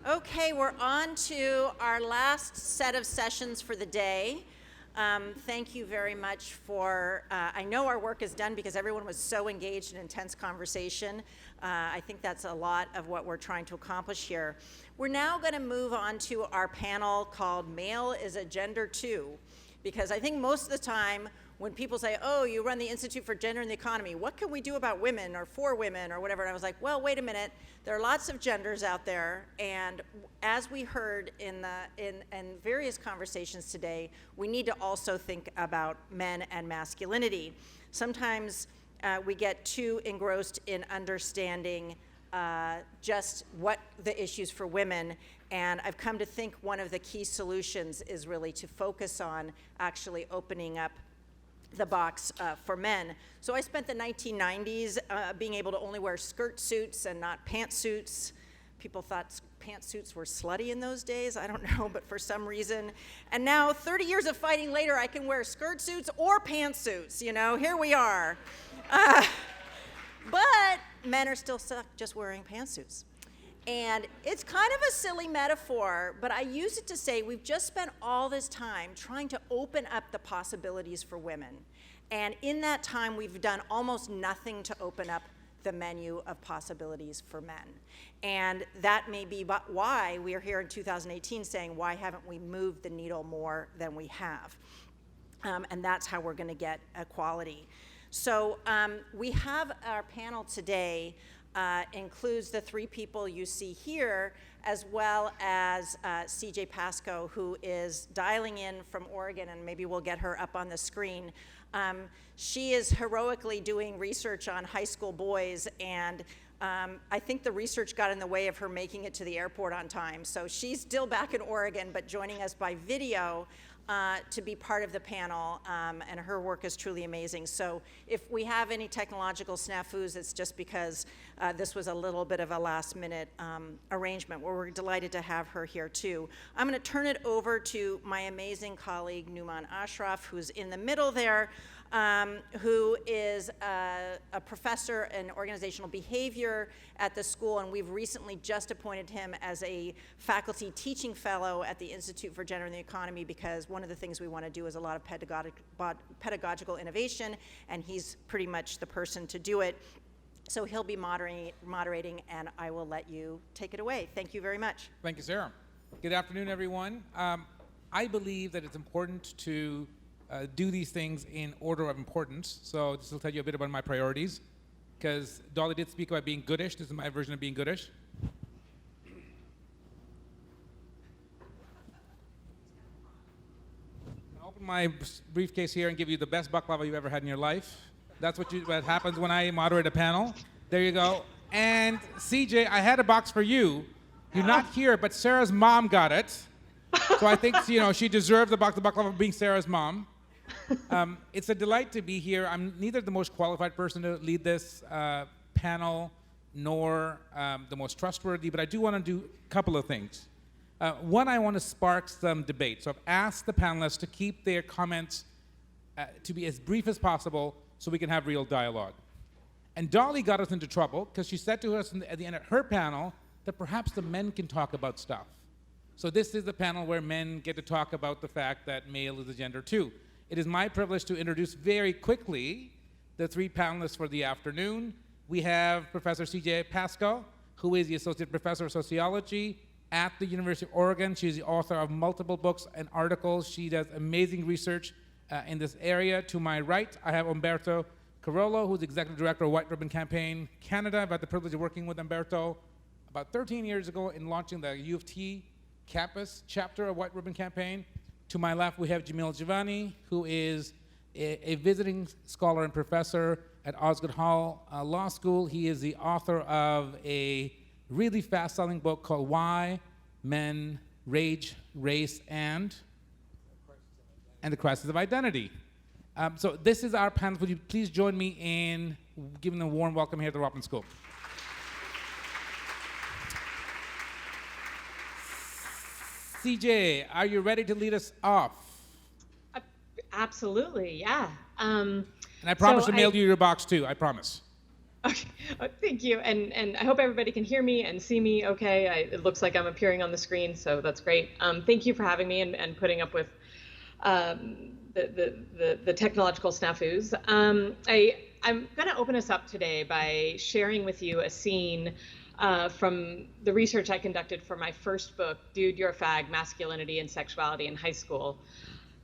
Okay, we're on to our last set of sessions for the day. Thank you very much for, I know our work is done because everyone was so engaged in intense conversation. I think that's a lot of what we're trying to accomplish here. We're now going to move on to our panel called Male is a Gender Too, because I think most of the time when people say, oh, you run the Institute for Gender and the Economy, what can we do about women or for women or whatever? And I was like, well, wait a minute. There are lots of genders out there, and as we heard in various conversations today, we need to also think about men and masculinity. Sometimes we get too engrossed in understanding just what the issues for women, and I've come to think one of the key solutions is really to focus on actually opening up the box for men. So I spent the 1990s being able to only wear skirt suits and not pantsuits. People thought pantsuits were slutty in those days. I don't know, but for some reason. And now, 30 years of fighting later, I can wear skirt suits or pantsuits. You know, here we are. But men are still stuck just wearing pantsuits. And it's kind of a silly metaphor, but I use it to say we've just spent all this time trying to open up the possibilities for women. And in that time, we've done almost nothing to open up the menu of possibilities for men. And that may be why we are here in 2018 saying, why haven't we moved the needle more than we have? And that's how we're going to get equality. So we have our panel today includes the three people you see here, as well as CJ Pascoe, who is dialing in from Oregon, and maybe we'll get her up on the screen. She is heroically doing research on high school boys, and I think the research got in the way of her making it to the airport on time. So she's still back in Oregon, but joining us by video to be part of the panel, and her work is truly amazing. So if we have any technological snafus, it's just because this was a little bit of a last-minute arrangement. Well, we're delighted to have her here, too. I'm going to turn it over to my amazing colleague, Nouman Ashraf, who's in the middle there, who is a professor in organizational behavior at the school, and we've recently just appointed him as a faculty teaching fellow at the Institute for Gender and the Economy, because one of the things we want to do is a lot of pedagogical innovation, and he's pretty much the person to do it. So he'll be moderating, and I will let you take it away. Thank you very much. Thank you, Sarah. Good afternoon, everyone. I believe that it's important to do these things in order of importance. So this will tell you a bit about my priorities, because Dolly did speak about being goodish. This is my version of being goodish. I'll open my briefcase here and give you the best baklava you've ever had in your life. That's what happens when I moderate a panel. There you go. And CJ, I had a box for you. You're not here, but Sarah's mom got it. So I think, she deserves the box of baklava for being Sarah's mom. It's a delight to be here. I'm neither the most qualified person to lead this panel, nor the most trustworthy, but I do want to do a couple of things. One, I want to spark some debate. So I've asked the panelists to keep their comments to be as brief as possible so we can have real dialogue. And Dolly got us into trouble because she said to us at the end of her panel that perhaps the men can talk about stuff. So this is the panel where men get to talk about the fact that male is a gender too. It is my privilege to introduce very quickly the three panelists for the afternoon. We have Professor CJ Pascoe, who is the Associate Professor of Sociology at the University of Oregon. She's the author of multiple books and articles. She does amazing research in this area. To my right, I have Humberto Carolo, who's Executive Director of White Ribbon Campaign Canada. I've had the privilege of working with Humberto about 13 years ago in launching the U of T campus chapter of White Ribbon Campaign. To my left, we have Jamil Jivani, who is a visiting scholar and professor at Osgoode Law School. He is the author of a really fast-selling book called Why Men Rage, Race, and the Crisis of Identity. So this is our panel. Would you please join me in giving them a warm welcome here at the Robbins School. CJ, are you ready to lead us off? Absolutely, yeah. And I promise to mail you your box too, I promise. Okay. Thank you, and I hope everybody can hear me and see me okay. It looks like I'm appearing on the screen, so that's great. Thank you for having me and putting up with the technological snafus. I'm going to open us up today by sharing with you a scene from the research I conducted for my first book, Dude, You're a Fag, Masculinity and Sexuality in High School.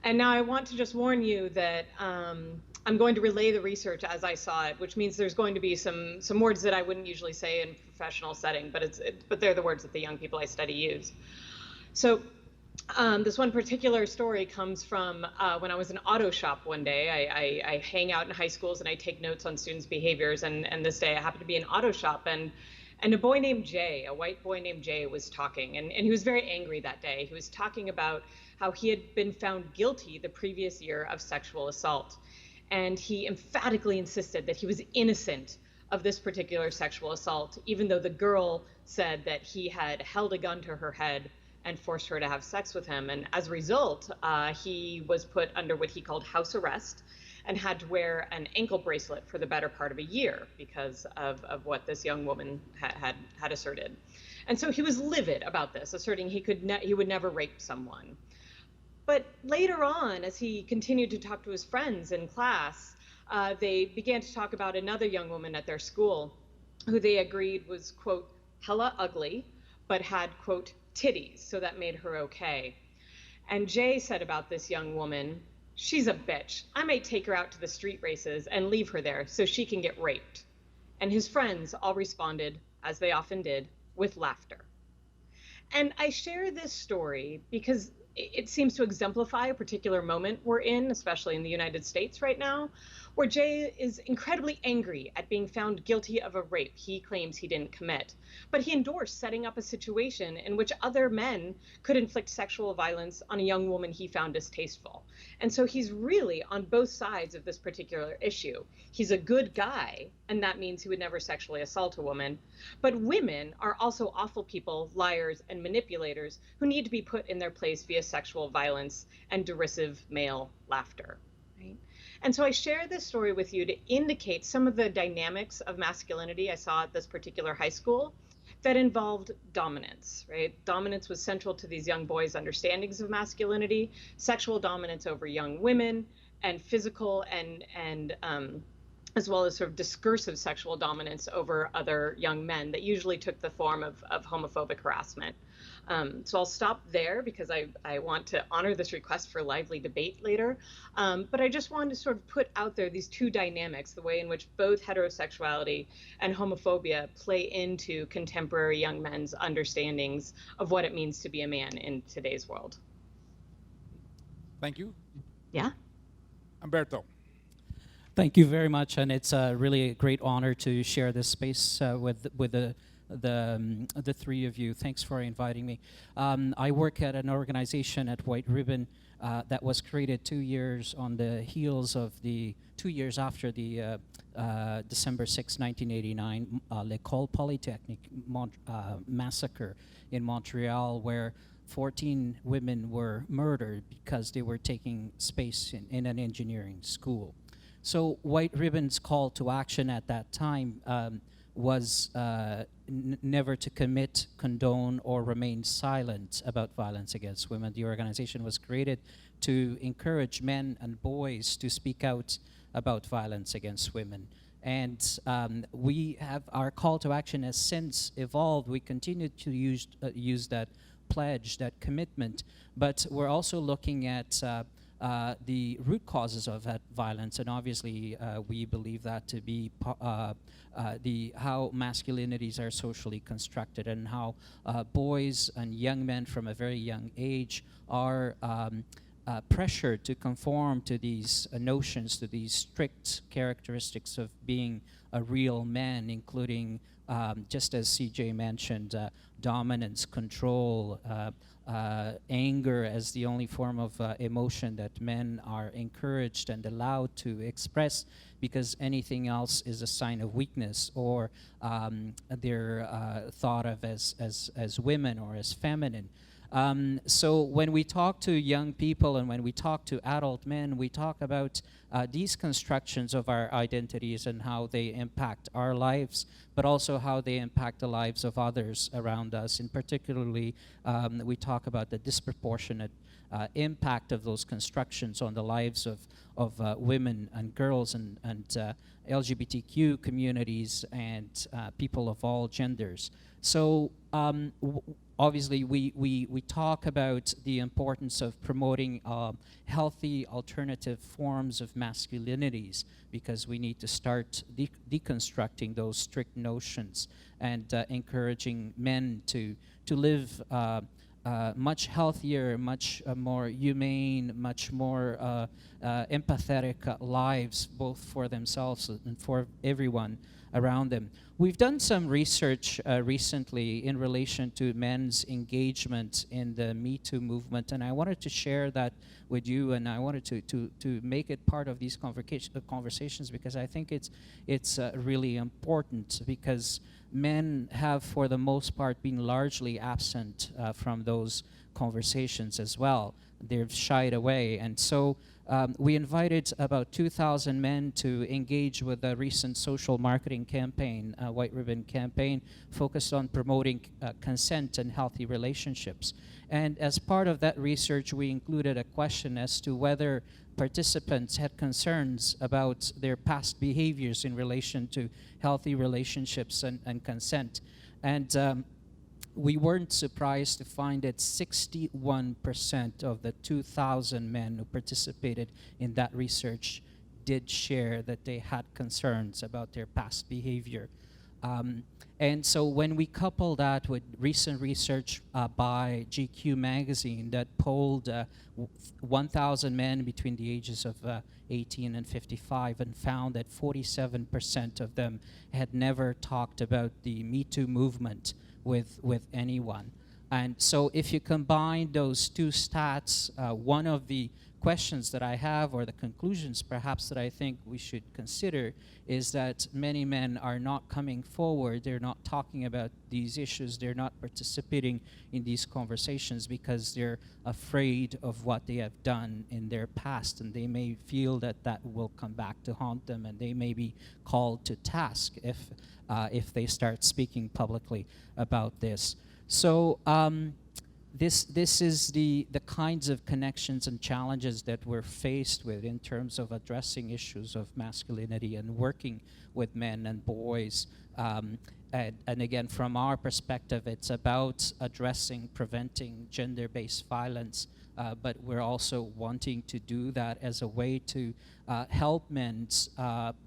And now I want to just warn you that I'm going to relay the research as I saw it, which means there's going to be some words that I wouldn't usually say in a professional setting, but they're the words that the young people I study use. So this one particular story comes from when I was in auto shop one day. I hang out in high schools and I take notes on students' behaviors. And this day I happened to be in auto shop, and a boy named Jay, a white boy named Jay, was talking. And he was very angry that day. He was talking about how he had been found guilty the previous year of sexual assault. And he emphatically insisted that he was innocent of this particular sexual assault, even though the girl said that he had held a gun to her head and forced her to have sex with him. And as a result, he was put under what he called house arrest and had to wear an ankle bracelet for the better part of a year because of what this young woman had asserted. And so he was livid about this, asserting he would never rape someone. But later on, as he continued to talk to his friends in class, they began to talk about another young woman at their school who they agreed was, quote, hella ugly, but had, quote, titties, so that made her okay. And Jay said about this young woman, she's a bitch. I may take her out to the street races and leave her there so she can get raped. And his friends all responded, as they often did, with laughter. And I share this story because it seems to exemplify a particular moment we're in, especially in the United States right now, where Jay is incredibly angry at being found guilty of a rape he claims he didn't commit. But he endorsed setting up a situation in which other men could inflict sexual violence on a young woman he found distasteful. And so he's really on both sides of this particular issue. He's a good guy, and that means he would never sexually assault a woman. But women are also awful people, liars, and manipulators who need to be put in their place via sexual violence and derisive male laughter. Right? And so I share this story with you to indicate some of the dynamics of masculinity I saw at this particular high school that involved dominance, right? Dominance was central to these young boys' understandings of masculinity, sexual dominance over young women, and physical and as well as sort of discursive sexual dominance over other young men that usually took the form of homophobic harassment. So I'll stop there because I want to honor this request for lively debate later. But I just wanted to sort of put out there these two dynamics, the way in which both heterosexuality and homophobia play into contemporary young men's understandings of what it means to be a man in today's world. Thank you. Yeah. Humberto. Thank you very much, and it's really a great honor to share this space with the three of you. Thanks for inviting me. I work at an organization at White Ribbon that was created 2 years on the heels of 2 years after the December 6, 1989 L'École Polytechnique massacre in Montreal, where 14 women were murdered because they were taking space in an engineering school. So White Ribbon's call to action at that time was never to commit, condone, or remain silent about violence against women. The organization was created to encourage men and boys to speak out about violence against women. And we have our call to action has since evolved. We continue to use that pledge, that commitment, but we're also looking at the root causes of that violence, and obviously we believe that to be how masculinities are socially constructed, and how boys and young men from a very young age are pressured to conform to these notions, to these strict characteristics of being a real man, including, just as CJ mentioned, dominance, control, anger as the only form of emotion that men are encouraged and allowed to express, because anything else is a sign of weakness, or they're thought of as women or as feminine. So when we talk to young people and when we talk to adult men, we talk about these constructions of our identities and how they impact our lives, but also how they impact the lives of others around us. And particularly, we talk about the disproportionate impact of those constructions on the lives of women and girls and LGBTQ communities and people of all genders. So obviously we talk about the importance of promoting healthy alternative forms of masculinities, because we need to start deconstructing those strict notions and encouraging men to live much healthier, much more humane, much more empathetic lives, both for themselves and for everyone around them. We've done some research recently in relation to men's engagement in the Me Too movement, and I wanted to share that with you, and I wanted to make it part of these conversations, because I think it's really important, because men have, for the most part, been largely absent from those conversations as well. They've shied away, and so we invited about 2,000 men to engage with a recent social marketing campaign, a White Ribbon campaign, focused on promoting consent and healthy relationships. And as part of that research, we included a question as to whether participants had concerns about their past behaviors in relation to healthy relationships and consent. And we weren't surprised to find that 61% of the 2,000 men who participated in that research did share that they had concerns about their past behavior. And so when we couple that with recent research by GQ magazine that polled 1,000 men between the ages of 18 and 55 and found that 47% of them had never talked about the Me Too movement with anyone. And so if you combine those two stats, one of the questions that I have, or the conclusions perhaps that I think we should consider, is that many men are not coming forward, they're not talking about these issues, they're not participating in these conversations because they're afraid of what they have done in their past, and they may feel that that will come back to haunt them, and they may be called to task if they start speaking publicly about this. So this is the kinds of connections and challenges that we're faced with in terms of addressing issues of masculinity and working with men and boys. And again, from our perspective, it's about addressing, preventing gender-based violence, but we're also wanting to do that as a way to help men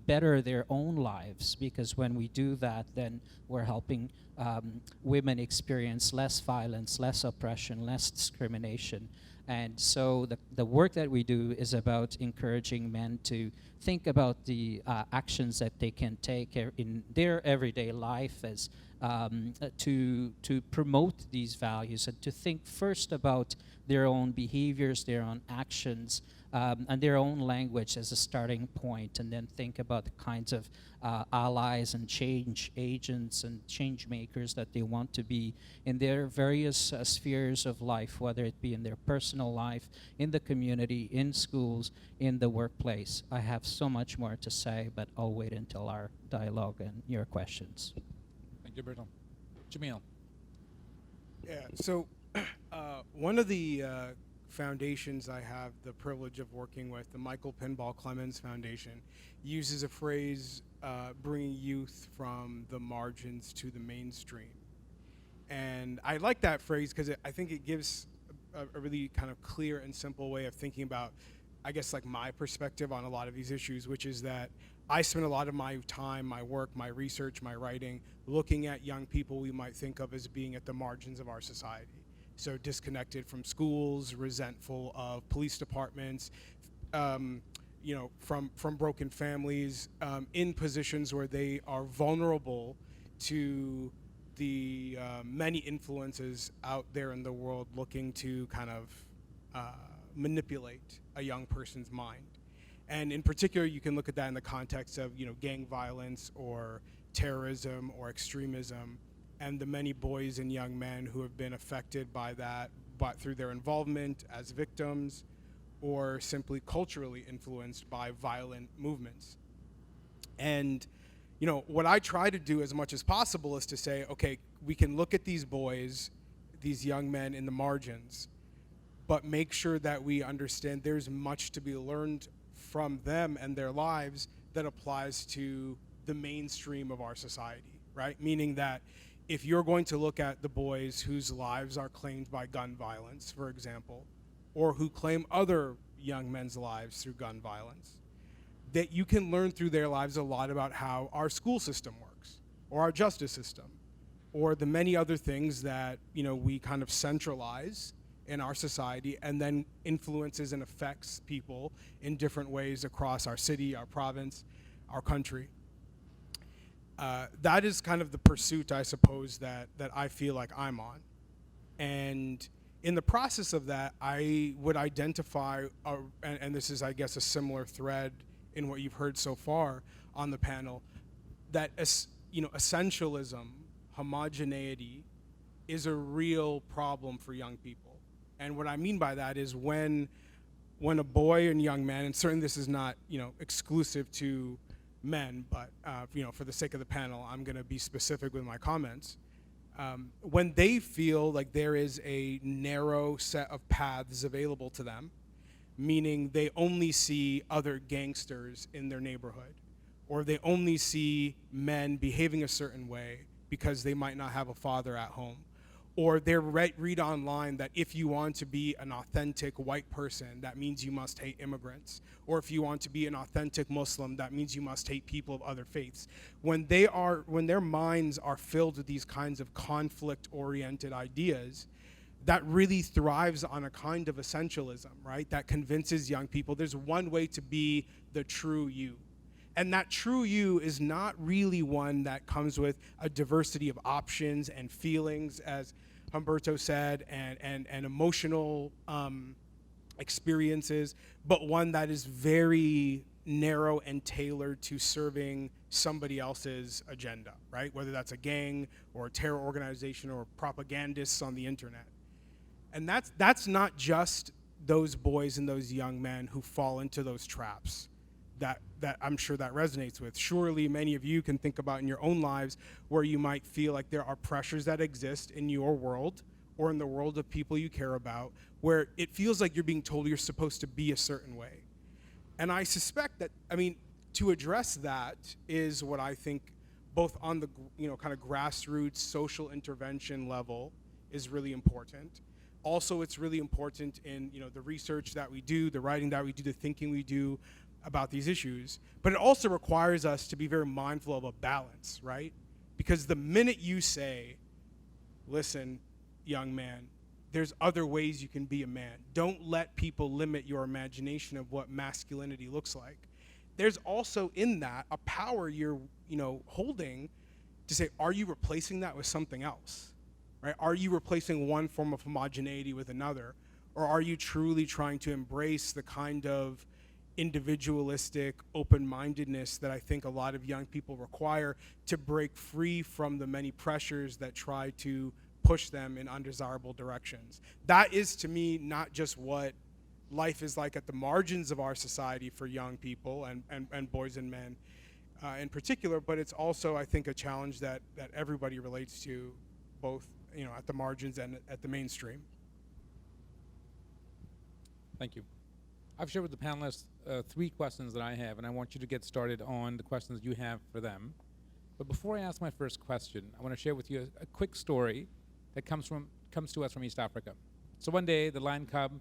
better their own lives, because when we do that, then we're helping women experience less violence, less oppression, less discrimination. And so the work that we do is about encouraging men to think about the actions that they can take in their everyday life as to promote these values, and to think first about their own behaviors, their own actions, and their own language as a starting point, and then think about the kinds of allies and change agents and change makers that they want to be in their various spheres of life, whether it be in their personal life, in the community, in schools, in the workplace. I have so much more to say, but I'll wait until our dialogue and your questions. Thank you, Berto. Jamil. Yeah, so one of the foundations I have the privilege of working with, the Michael Pinball Clemens Foundation, uses a phrase, bringing youth from the margins to the mainstream. And I like that phrase because I think it gives a really kind of clear and simple way of thinking about, I guess, like my perspective on a lot of these issues, which is that I spend a lot of my time, my work, my research, my writing, looking at young people we might think of as being at the margins of our society. So disconnected from schools, resentful of police departments, you know, from broken families, in positions where they are vulnerable to the many influences out there in the world looking to kind of manipulate a young person's mind. And in particular, you can look at that in the context of, you know, gang violence or terrorism or extremism, and the many boys and young men who have been affected by that, but through their involvement as victims or simply culturally influenced by violent movements. And what I try to do as much as possible is to say, okay, we can look at these boys, these young men in the margins, but make sure that we understand there's much to be learned from them and their lives that applies to the mainstream of our society, right? Meaning that if you're going to look at the boys whose lives are claimed by gun violence, for example, or who claim other young men's lives through gun violence, that you can learn through their lives a lot about how our school system works, or our justice system, or the many other things that we kind of centralize in our society and then influences and affects people in different ways across our city, our province, our country. That is kind of the pursuit, I suppose, that I feel like I'm on. And in the process of that, I would identify, and this is, I guess, a similar thread in what you've heard so far on the panel, that essentialism, homogeneity, is a real problem for young people. And what I mean by that is when a boy and young man, and certainly this is not exclusive to men, but for the sake of the panel, I'm going to be specific with my comments. When they feel like there is a narrow set of paths available to them, meaning they only see other gangsters in their neighborhood, or they only see men behaving a certain way because they might not have a father at home, or they read online that if you want to be an authentic white person, that means you must hate immigrants, or if you want to be an authentic Muslim, that means you must hate people of other faiths. When their minds are filled with these kinds of conflict-oriented ideas, that really thrives on a kind of essentialism, right? That convinces young people there's one way to be the true you. And that true you is not really one that comes with a diversity of options and feelings, as Humberto said, and emotional experiences, but one that is very narrow and tailored to serving somebody else's agenda, right? Whether that's a gang or a terror organization or propagandists on the internet. And that's not just those boys and those young men who fall into those traps that I'm sure that resonates with. Surely many of you can think about in your own lives where you might feel like there are pressures that exist in your world or in the world of people you care about where it feels like you're being told you're supposed to be a certain way. And I suspect that, to address that is what I think both on the kind of grassroots social intervention level is really important. Also, it's really important in the research that we do, the writing that we do, the thinking we do about these issues. But it also requires us to be very mindful of a balance, right? Because the minute you say, listen, young man, there's other ways you can be a man. Don't let people limit your imagination of what masculinity looks like. There's also in that a power you're holding to say, are you replacing that with something else? Right? Are you replacing one form of homogeneity with another? Or are you truly trying to embrace the kind of individualistic open-mindedness that I think a lot of young people require to break free from the many pressures that try to push them in undesirable directions? That is, to me, not just what life is like at the margins of our society for young people and boys and men in particular, but it's also, I think, a challenge that everybody relates to, both at the margins and at the mainstream. Thank you. I've shared with the panelists 3 questions that I have, and I want you to get started on the questions you have for them. But before I ask my first question, I want to share with you a quick story that comes to us from East Africa. So one day, the lion cub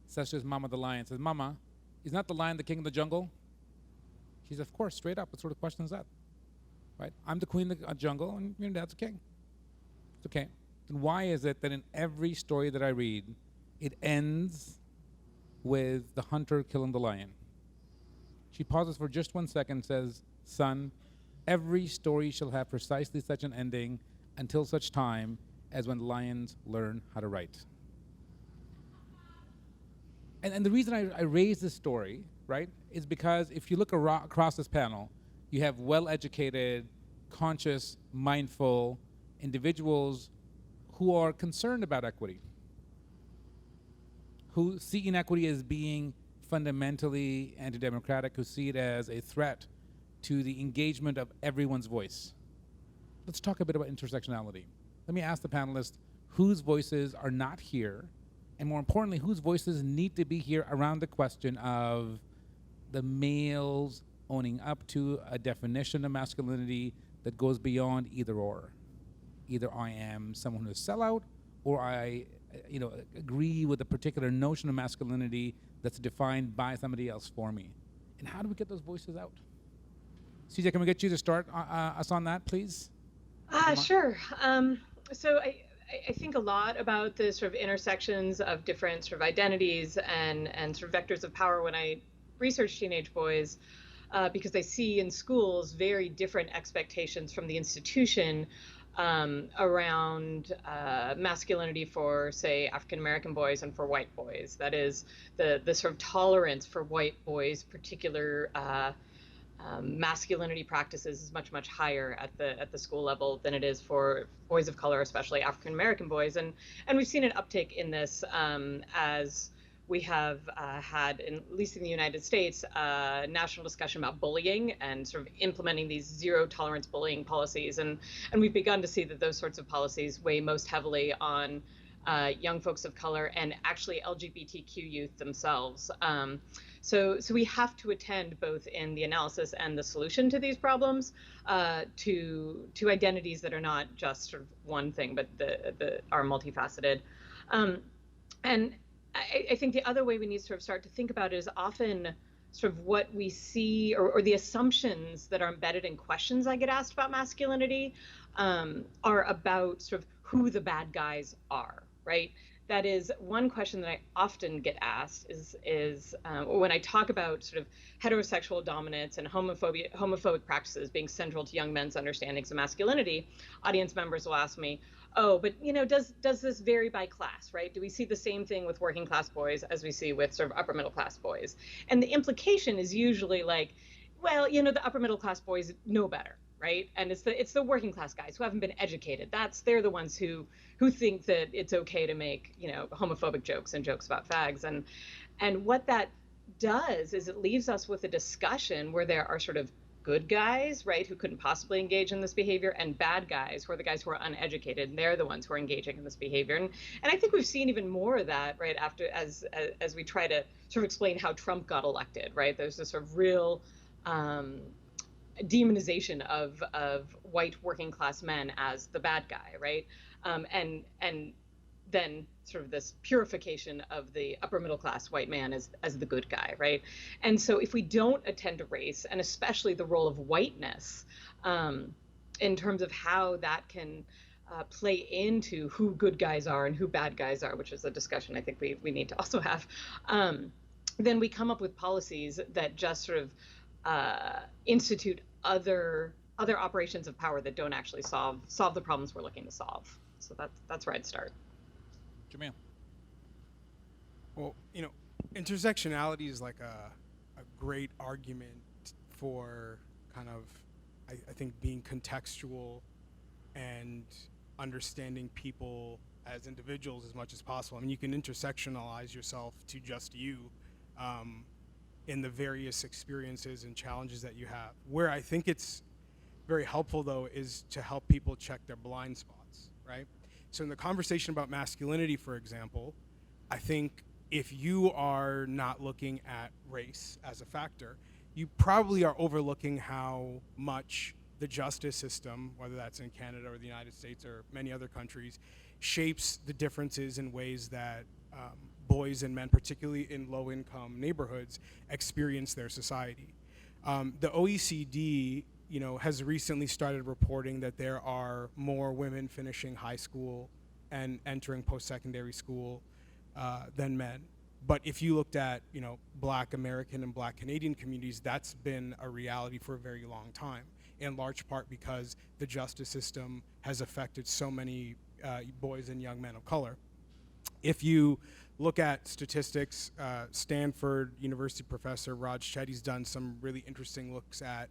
says to his mama, the lion, says, "Mama, is not the lion the king of the jungle?" She says, "Of course, straight up. What sort of question is that? Right? I'm the queen of the jungle, and your dad's the king." It's okay. Then why is it that in every story that I read, it ends with the hunter killing the lion? She pauses for just 1 second and says, "Son, every story shall have precisely such an ending until such time as when lions learn how to write." And the reason I raise this story, right, is because if you look across this panel, you have well-educated, conscious, mindful individuals who are concerned about equity. who see inequity as being fundamentally anti-democratic, who see it as a threat to the engagement of everyone's voice. Let's talk a bit about intersectionality. Let me ask the panelists whose voices are not here, and more importantly, whose voices need to be here around the question of the males owning up to a definition of masculinity that goes beyond either or. Either I am someone who's a sellout, or I agree with a particular notion of masculinity that's defined by somebody else for me. And how do we get those voices out? CJ, can we get you to start us on that, please? Sure. So I think a lot about the sort of intersections of different sort of identities and sort of vectors of power when I research teenage boys, because I see in schools very different expectations from the institution around masculinity for, say, African American boys and for white boys. That is, the sort of tolerance for white boys' particular masculinity practices is much higher at the school level than it is for boys of color, especially African American boys. And we've seen an uptick in this as we have had, at least in the United States, national discussion about bullying and sort of implementing these zero tolerance bullying policies. And we've begun to see that those sorts of policies weigh most heavily on young folks of color and actually LGBTQ youth themselves. So we have to attend both in the analysis and the solution to these problems to identities that are not just sort of one thing, but are multifaceted. And I think the other way we need to sort of start to think about it is often sort of what we see or the assumptions that are embedded in questions I get asked about masculinity are about sort of who the bad guys are, right? That is one question that I often get asked is when I talk about sort of heterosexual dominance and homophobic practices being central to young men's understandings of masculinity, audience members will ask me, oh, but does this vary by class, right? Do we see the same thing with working class boys as we see with sort of upper middle class boys? And the implication is usually like, well, the upper middle class boys know better, right? And it's the working class guys who haven't been educated. They're the ones who think that it's okay to make homophobic jokes and jokes about fags. And what that does is it leaves us with a discussion where there are sort of good guys, right, who couldn't possibly engage in this behavior, and bad guys, who are the guys who are uneducated, and they're the ones who are engaging in this behavior. And I think we've seen even more of that, right, after as we try to sort of explain how Trump got elected, right? There's this sort of real demonization of white working class men as the bad guy, right? And then sort of this purification of the upper middle class white man as the good guy, right? And so if we don't attend to race, and especially the role of whiteness, in terms of how that can play into who good guys are and who bad guys are, which is a discussion I think we need to also have, then we come up with policies that just sort of institute other operations of power that don't actually solve the problems we're looking to solve. So that's where I'd start. Jamil. Well, intersectionality is like a great argument for kind of, I think, being contextual and understanding people as individuals as much as possible. I mean, you can intersectionalize yourself to just you in the various experiences and challenges that you have. Where I think it's very helpful, though, is to help people check their blind spots, right? So in the conversation about masculinity, for example, I think if you are not looking at race as a factor, you probably are overlooking how much the justice system, whether that's in Canada or the United States or many other countries, shapes the differences in ways that boys and men, particularly in low-income neighborhoods, experience their society. The OECD, has recently started reporting that there are more women finishing high school and entering post-secondary school than men. But if you looked at, Black American and Black Canadian communities, that's been a reality for a very long time, in large part because the justice system has affected so many boys and young men of color. If you look at statistics, Stanford University professor Raj Chetty's done some really interesting looks at,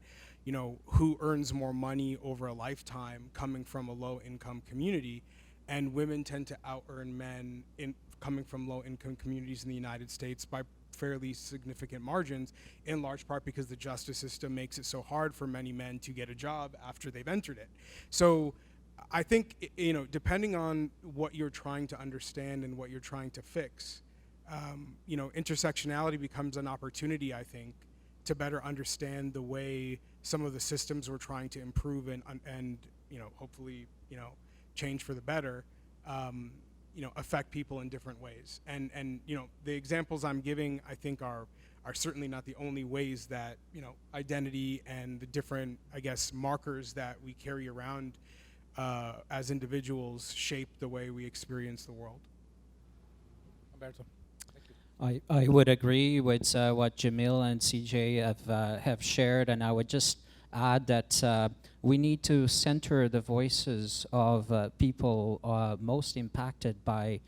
who earns more money over a lifetime coming from a low-income community. and women tend to out-earn men in coming from low-income communities in the United States by fairly significant margins, in large part because the justice system makes it so hard for many men to get a job after they've entered it. So I think, depending on what you're trying to understand and what you're trying to fix, intersectionality becomes an opportunity, I think, to better understand the way some of the systems we're trying to improve and hopefully, change for the better, affect people in different ways. And the examples I'm giving, I think, are certainly not the only ways that, identity and the different, I guess, markers that we carry around as individuals shape the way we experience the world. Humberto. I would agree with what Jamil and CJ have shared, and I would just add that we need to center the voices of people most impacted by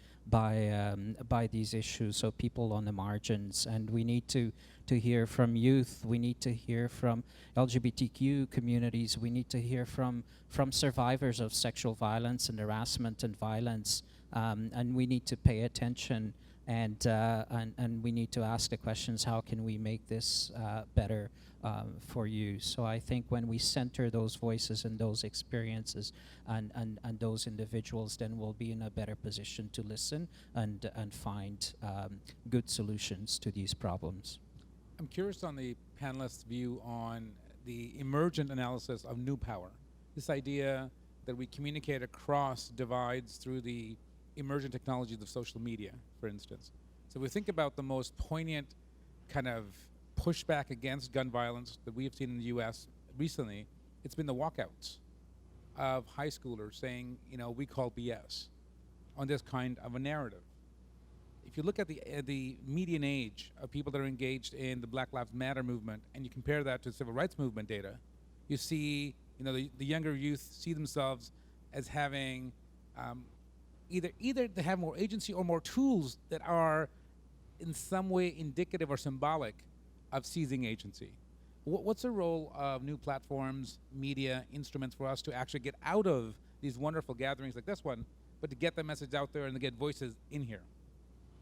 these issues, so people on the margins, and we need to hear from youth, we need to hear from LGBTQ communities, we need to hear from survivors of sexual violence and harassment and violence, and we need to pay attention. And we need to ask the questions, how can we make this better for you? So I think when we center those voices and those experiences and those individuals, then we'll be in a better position to listen and find good solutions to these problems. I'm curious on the panelists' view on the emergent analysis of new power. This idea that we communicate across divides through the emergent technologies of social media, for instance. So we think about the most poignant kind of pushback against gun violence that we have seen in the U.S. recently. It's been the walkouts of high schoolers saying, we call BS on this kind of a narrative. If you look at the median age of people that are engaged in the Black Lives Matter movement, and you compare that to civil rights movement data, you see, the younger youth see themselves as having either they have more agency or more tools that are in some way indicative or symbolic of seizing agency. What's the role of new platforms, media, instruments for us to actually get out of these wonderful gatherings like this one, but to get the message out there and to get voices in here?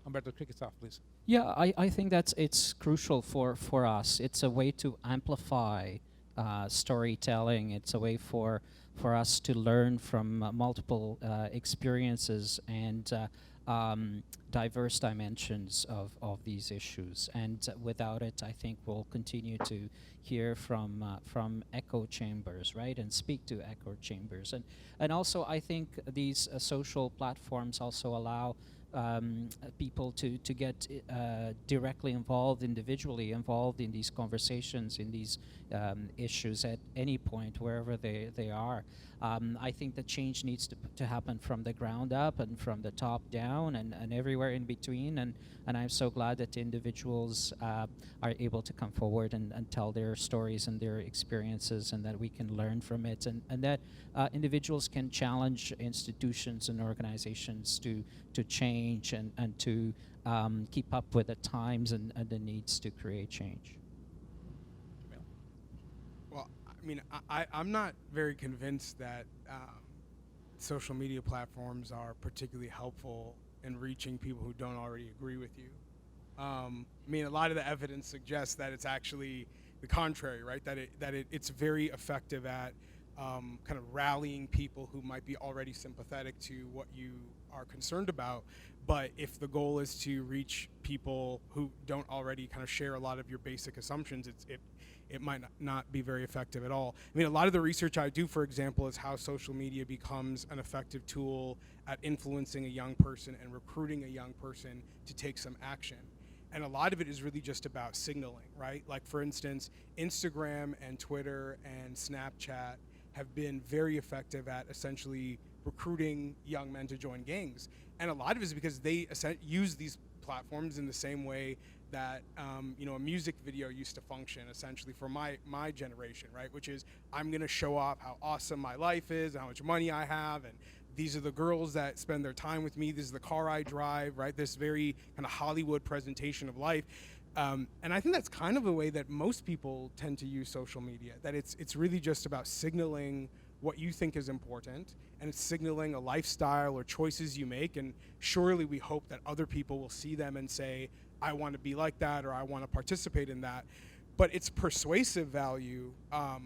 Humberto, kick us off, please. Yeah, I think it's crucial for us. It's a way to amplify storytelling. It's a way for us to learn from multiple experiences and diverse dimensions of these issues. And without it, I think we'll continue to hear from echo chambers, right, and speak to echo chambers. And also, I think these social platforms also allow people to get directly involved, individually involved in these conversations, in these issues at any point, wherever they are. I think the change needs to happen from the ground up and from the top down and everywhere in between. And I'm so glad that individuals are able to come forward and tell their stories and their experiences, and that we can learn from it, and that individuals can challenge institutions and organizations to change and to keep up with the times and the needs to create change. Well, I mean, I'm not very convinced that social media platforms are particularly helpful in reaching people who don't already agree with you. I mean, a lot of the evidence suggests that it's actually the contrary, right? That it's very effective at kind of rallying people who might be already sympathetic to what you are concerned about. But if the goal is to reach people who don't already kind of share a lot of your basic assumptions, it might not be very effective at all. I mean, a lot of the research I do, for example, is how social media becomes an effective tool at influencing a young person and recruiting a young person to take some action. And a lot of it is really just about signaling, right? Like, for instance, Instagram and Twitter and Snapchat have been very effective at essentially recruiting young men to join gangs. And a lot of it is because they use these platforms in the same way that a music video used to function, essentially, for my generation, right? Which is, I'm gonna show off how awesome my life is, and how much money I have, and these are the girls that spend their time with me, this is the car I drive, right? This very kind of Hollywood presentation of life. And I think that's kind of the way that most people tend to use social media, that it's really just about signaling what you think is important, and it's signaling a lifestyle or choices you make, and surely we hope that other people will see them and say, I want to be like that, or I want to participate in that. But its persuasive value, I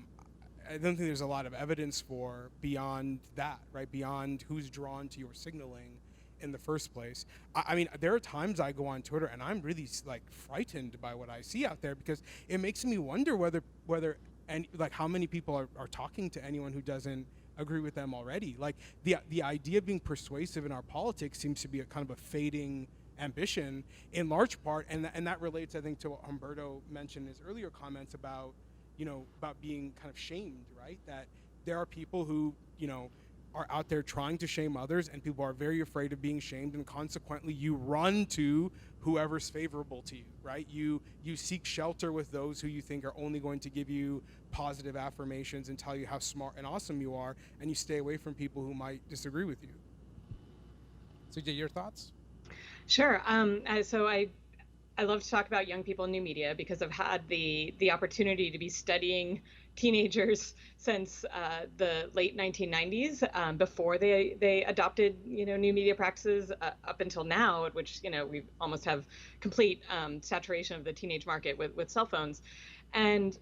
don't think there's a lot of evidence for beyond that, right? Beyond who's drawn to your signaling in the first place. I mean, there are times I go on Twitter and I'm really like frightened by what I see out there, because it makes me wonder whether and like how many people are talking to anyone who doesn't agree with them already. Like the idea of being persuasive in our politics seems to be a kind of a fading ambition in large part, and that relates, I think, to what Humberto mentioned in his earlier comments about, about being kind of shamed, right? That there are people who, are out there trying to shame others, and people are very afraid of being shamed, and consequently you run to whoever's favorable to you, right? You seek shelter with those who you think are only going to give you positive affirmations and tell you how smart and awesome you are, and you stay away from people who might disagree with you. CJ, your thoughts? Sure. So I love to talk about young people in new media because I've had the opportunity to be studying teenagers since the late 1990s, before they adopted new media practices, up until now, at which we almost have complete saturation of the teenage market with cell phones. And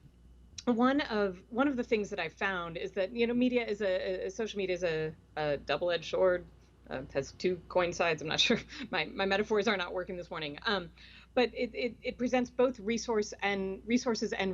one of the things that I found is that media is social media is a double-edged sword. Has two coin sides. I'm not sure. My metaphors are not working this morning. But it presents both resources and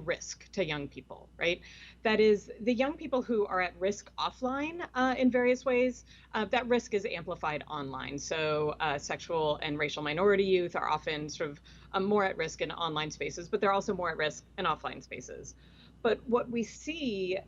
risk to young people, right? That is, the young people who are at risk offline in various ways, that risk is amplified online. So sexual and racial minority youth are often sort of more at risk in online spaces, but they're also more at risk in offline spaces. But what we see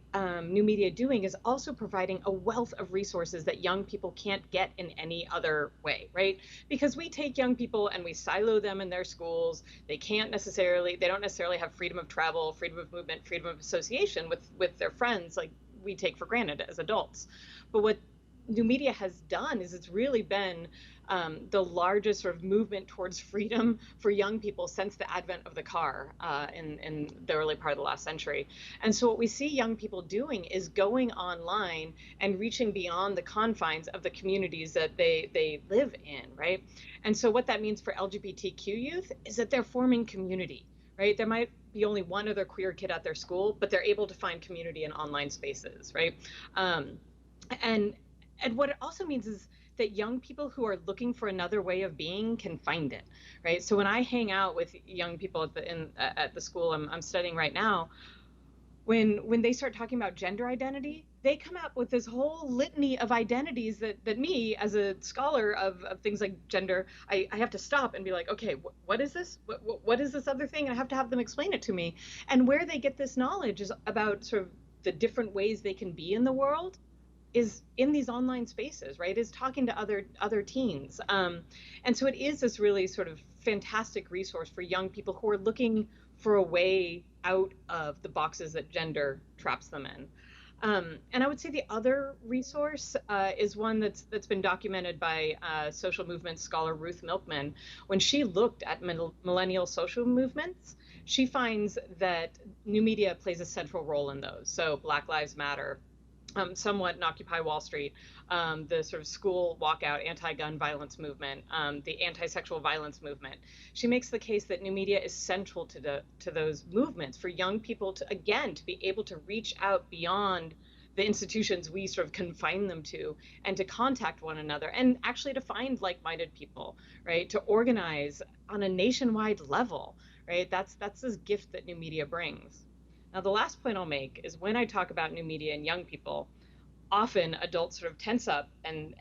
new media doing is also providing a wealth of resources that young people can't get in any other way, right? Because we take young people and we silo them in their schools. They don't necessarily have freedom of travel, freedom of movement, freedom of association with their friends like we take for granted as adults. But what new media has done is it's really been the largest sort of movement towards freedom for young people since the advent of the car in the early part of the last century. And so what we see young people doing is going online and reaching beyond the confines of the communities that they live in, right? And so what that means for LGBTQ youth is that they're forming community, right? There might be only one other queer kid at their school, but they're able to find community in online spaces, right? And what it also means is that young people who are looking for another way of being can find it, right? So when I hang out with young people at the school I'm studying right now, when they start talking about gender identity, they come up with this whole litany of identities that me, as a scholar of things like gender, I have to stop and be like, okay, what is this? What is this other thing? And I have to have them explain it to me. And where they get this knowledge is about sort of the different ways they can be in the world is in these online spaces, right? Is talking to other teens. And so it is this really sort of fantastic resource for young people who are looking for a way out of the boxes that gender traps them in. And I would say the other resource is one that's been documented by social movement scholar Ruth Milkman. When she looked at millennial social movements, she finds that new media plays a central role in those. So Black Lives Matter, somewhat in Occupy Wall Street, the sort of school walkout, anti-gun violence movement, the anti-sexual violence movement. She makes the case that new media is central to those movements for young people to be able to reach out beyond the institutions we sort of confine them to, and to contact one another, and actually to find like-minded people, right? To organize on a nationwide level, right? That's this gift that new media brings. Now, the last point I'll make is when I talk about new media and young people, often adults sort of tense up and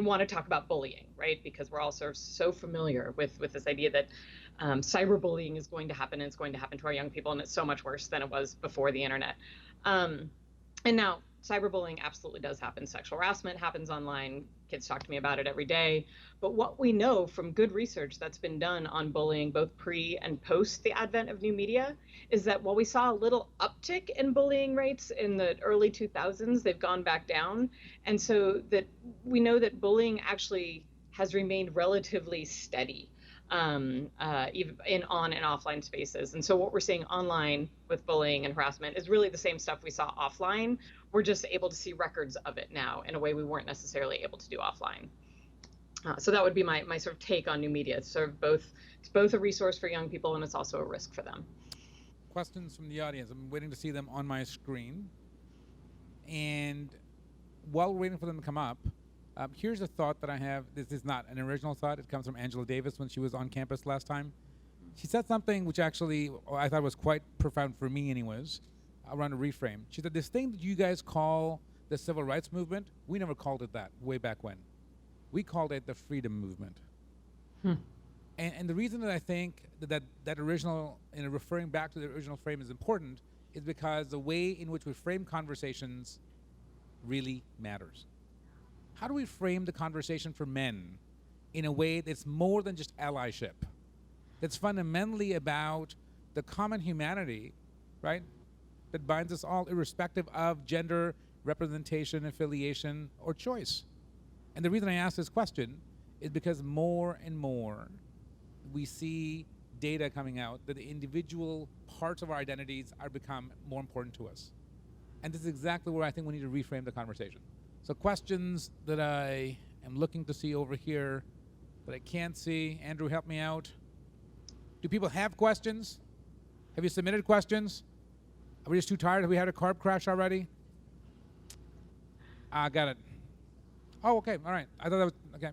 want to talk about bullying, right? Because we're all sort of so familiar with this idea that cyberbullying is going to happen, and it's going to happen to our young people, and it's so much worse than it was before the internet. And now, cyberbullying absolutely does happen. Sexual harassment happens online. Kids talk to me about it every day. But what we know from good research that's been done on bullying, both pre and post the advent of new media, is that while we saw a little uptick in bullying rates in the early 2000s, they've gone back down. And so that we know that bullying actually has remained relatively steady, even in on and offline spaces. And so what we're seeing online with bullying and harassment is really the same stuff we saw offline. we're just able to see records of it now in a way we weren't necessarily able to do offline. So that would be my sort of take on new media. It's sort of it's both a resource for young people and it's also a risk for them. Questions from the audience. I'm waiting to see them on my screen. And while we're waiting for them to come up, here's a thought that I have. This is not an original thought. It comes from Angela Davis when she was on campus last time. She said something which actually I thought was quite profound for me anyways, around a reframe. She said, this thing that you guys call the civil rights movement, we never called it that way back when. We called it the freedom movement. And the reason that I think that original, referring back to the original frame is important is because the way in which we frame conversations really matters. How do we frame the conversation for men in a way that's more than just allyship? That's fundamentally about the common humanity, right? That binds us all irrespective of gender, representation, affiliation, or choice. And the reason I ask this question is because more and more we see data coming out that the individual parts of our identities are become more important to us. And this is exactly where I think we need to reframe the conversation. So questions that I am looking to see over here that I can't see. Andrew, help me out. Do people have questions? Have you submitted questions? Are we just too tired? Have we had a carb crash already? Got it. Oh, okay, all right. I thought that was, okay.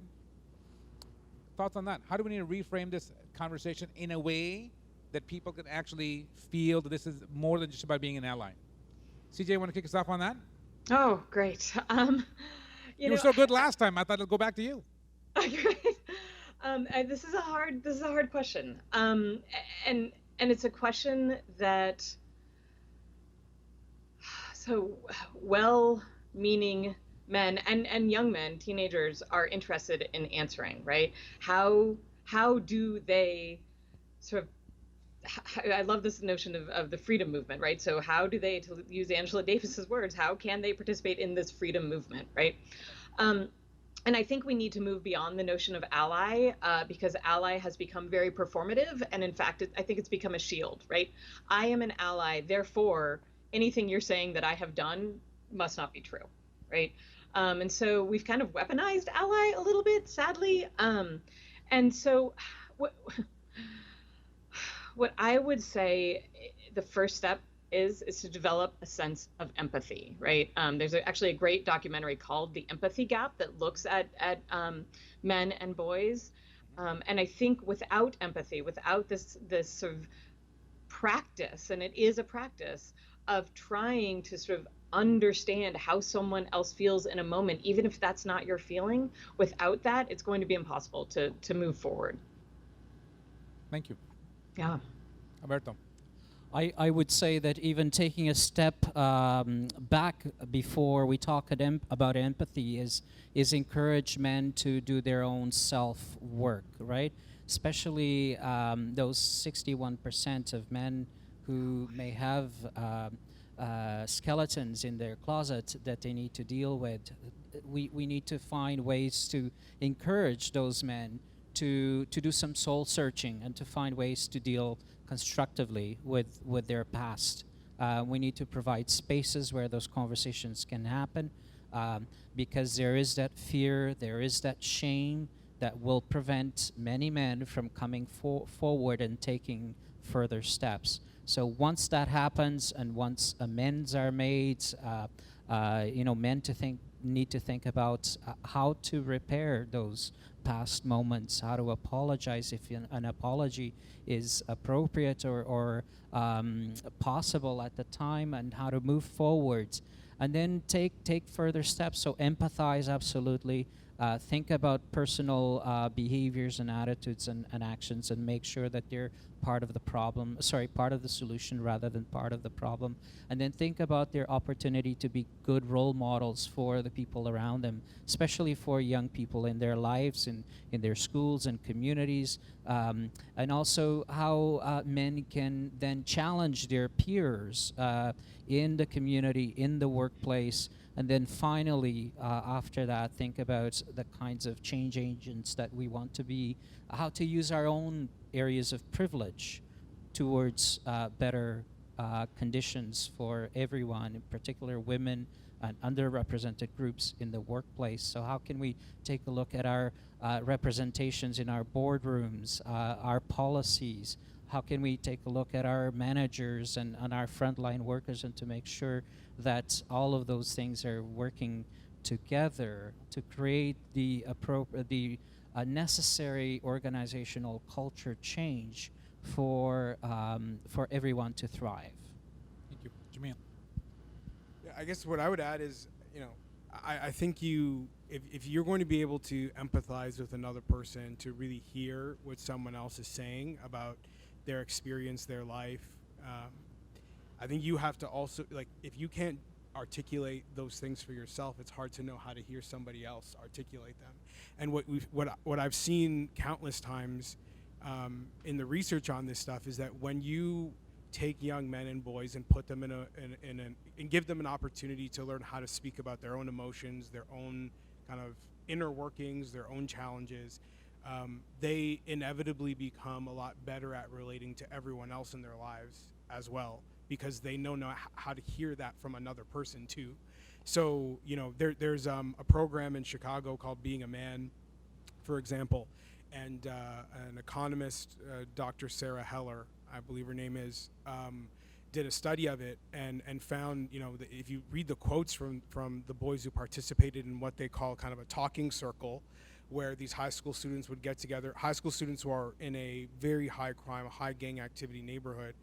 Thoughts on that? How do we need to reframe this conversation in a way that people can actually feel that this is more than just about being an ally? CJ, want to kick us off on that? Oh, great. You were so good last time. I thought it'd go back to you. This is a hard question. And it's a question that so well-meaning men and young men, teenagers, are interested in answering, right? How do they sort of, I love this notion of the freedom movement, right? So how do they, to use Angela Davis's words, how can they participate in this freedom movement, right? And I think we need to move beyond the notion of ally, because ally has become very performative. And in fact, I think it's become a shield, right? I am an ally, therefore, anything you're saying that I have done must not be true, right? And so we've kind of weaponized ally a little bit, sadly. And so what I would say the first step is to develop a sense of empathy, right? There's actually a great documentary called The Empathy Gap that looks at men and boys. And I think without empathy, without this sort of practice, and it is a practice of trying to sort of understand how someone else feels in a moment, even if that's not your feeling, without that, it's going to be impossible to move forward. Thank you. Yeah. Humberto. I would say that even taking a step back before we talk about empathy is encourage men to do their own self-work, right? Especially those 61% of men who may have skeletons in their closet that they need to deal with. We need to find ways to encourage those men to do some soul searching and to find ways to deal constructively with their past. We need to provide spaces where those conversations can happen, because there is that fear, there is that shame that will prevent many men from coming forward and taking further steps. So once that happens and once amends are made, men need to think about how to repair those past moments, how to apologize if an apology is appropriate or possible at the time, and how to move forward, and then take further steps. So empathize, absolutely. Think about personal behaviors and attitudes and actions, and make sure that they're part of the solution rather than part of the problem. And then think about their opportunity to be good role models for the people around them, especially for young people in their lives, in their schools and communities, and also how men can then challenge their peers in the community, in the workplace. And then finally, after that, think about the kinds of change agents that we want to be, how to use our own areas of privilege towards better conditions for everyone, in particular women, and underrepresented groups in the workplace. So how can we take a look at our representations in our boardrooms, our policies? How can we take a look at our managers and our frontline workers, and to make sure that all of those things are working together to create the necessary organizational culture change for everyone to thrive. Thank you. Jamil. Yeah, I guess what I would add is, I think if you're going to be able to empathize with another person, to really hear what someone else is saying about their experience, their life, I think you have to also, if you can't articulate those things for yourself, it's hard to know how to hear somebody else articulate them. And what I've seen countless times in the research on this stuff is that when you take young men and boys and put them and give them an opportunity to learn how to speak about their own emotions, their own kind of inner workings, their own challenges, they inevitably become a lot better at relating to everyone else in their lives as well, because they know how to hear that from another person too. So, there's a program in Chicago called Being a Man, for example, and an economist, Dr. Sarah Heller, I believe her name is, did a study of it and found, that if you read the quotes from the boys who participated in what they call kind of a talking circle, where these high school students would get together, high school students who are in a very high crime, high gang activity neighborhood,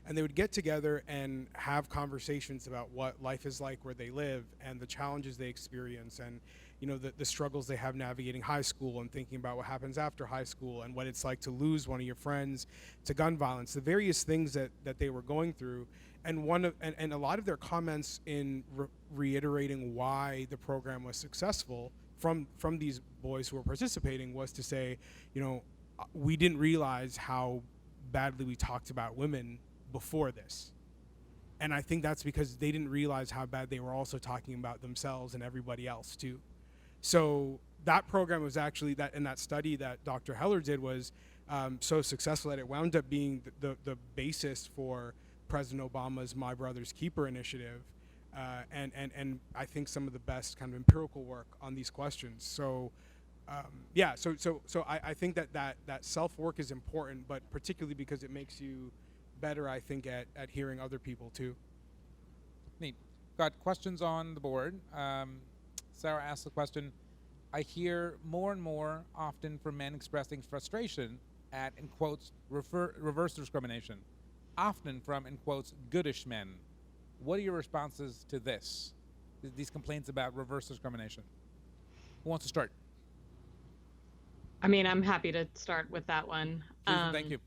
and they would get together and have conversations about what life is like where they live and the challenges they experience, and the struggles they have navigating high school and thinking about what happens after high school and what it's like to lose one of your friends to gun violence, the various things that they were going through. And a lot of their comments in reiterating why the program was successful from these boys who were participating was to say, we didn't realize how badly we talked about women before this. And I think that's because they didn't realize how bad they were also talking about themselves and everybody else too. So that program was actually, in that study that Dr. Heller did, was so successful that it wound up being the basis for President Obama's My Brother's Keeper initiative, and I think some of the best kind of empirical work on these questions. So so I think that self-work is important, but particularly because it makes you better, I think, at hearing other people too. Neat. Got questions on the board. Sarah asked the question, I hear more and more often from men expressing frustration at, in quotes, reverse discrimination, often from, in quotes, goodish men. What are your responses to this? These complaints about reverse discrimination? Who wants to start? I mean, I'm happy to start with that one. Susan, thank you.